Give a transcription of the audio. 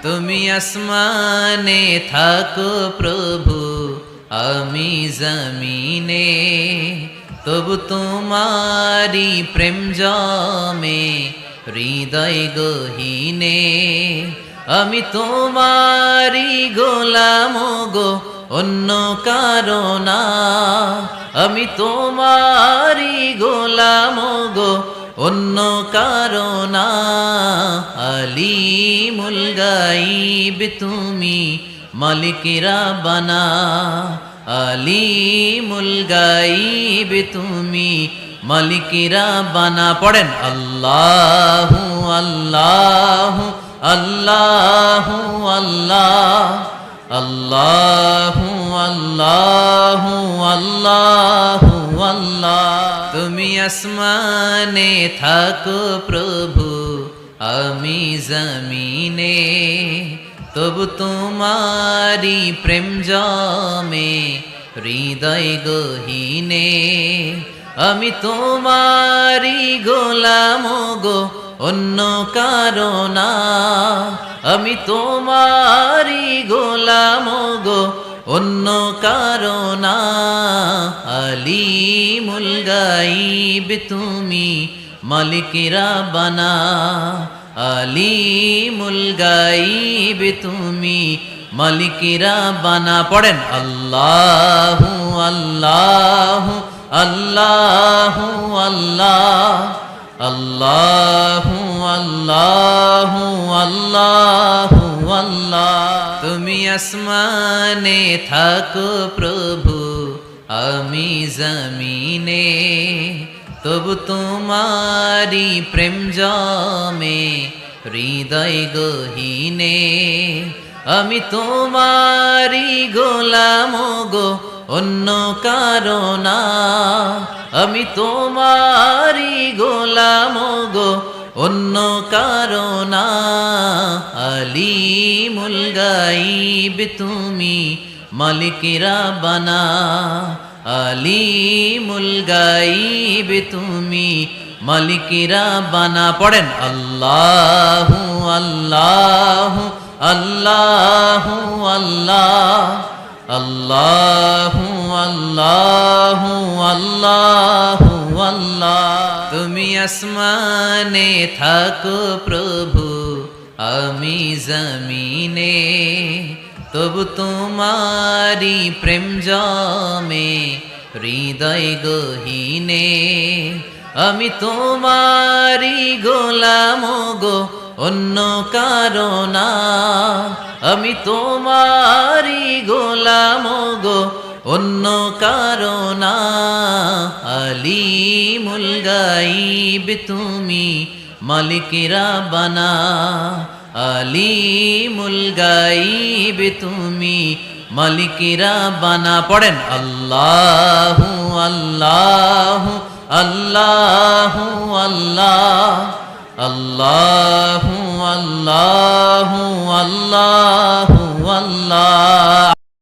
তুমি আসমানে থাকো প্রভু, আমি জমিনে, তবু তোমারি প্রেম জমে হৃদয় গহীনে। আমি তোমারি গোলাম গো, অন্য কারো না। আমি তোমারি গোলাম গো, অন্য কারো না। আলিমুল গাইব তুমি, মালিক রাব্বানা। আলিমুল গাইব তুমি, মালিক রাব্বানা। পড়েন আল্লাহু আল্লাহু আল্লাহু আল্লাহ, আল্লাহু আল্লাহু আল্লাহু আল্লাহ। তুমি আসমানে থাকো প্রভু, আমি জমিনে, তবু তোমারি প্রেম জমে হৃদয় গহীনে। আমি তোমারি গোলাম গো, অন্য কারো না। আমি তোমারি গোলাম গো, অন্য কারো না। আলিমুল গাইব তুমি, মালিক রাব্বানা। আলিমুল গাইব তুমি, মালিক রাব্বানা। পড়েন আল্লাহু আল্লাহু আল্লাহু আল্লাহ, আল্লাহু আল্লাহু আল্লাহু আল্লাহ। তুমি আসমানে থাকো প্রভু, আমি জমিনে, তবু তোমারি প্রেম জমে হৃদয় গহীনে। আমি তোমারি গোলাম গো, অন্য কারো না। আমি তোমারি গোলাম গো, অন্য কারো না। আলিমুল গাইব তুমি, মালিক রাব্বানা। আলিমুল গাইব তুমি, মালিক রাব্বানা। পড়েন আল্লাহু আল্লাহু আল্লাহু আল্লাহ, আল্লাহু আল্লাহু আল্লাহু আল্লাহ। তুমি আসমানে থাকো প্রভু, আমি জমিনে, তবু তোমারি প্রেম জমে হৃদয় গহীনে। আমি তোমারি গোলাম গো, অন্য কারো না। আমি তোমারি গোলাম গো, অন্য কারো না। আলিমুল গাইব তুমি, মালিক রাব্বানা। আলিমুল গাইব তুমি, মালিক রাব্বানা। পড়েন আল্লাহু আল্লাহু আল্লাহু আল্লাহ, আল্লাহু আল্লাহু আল্লাহু আল্লাহ।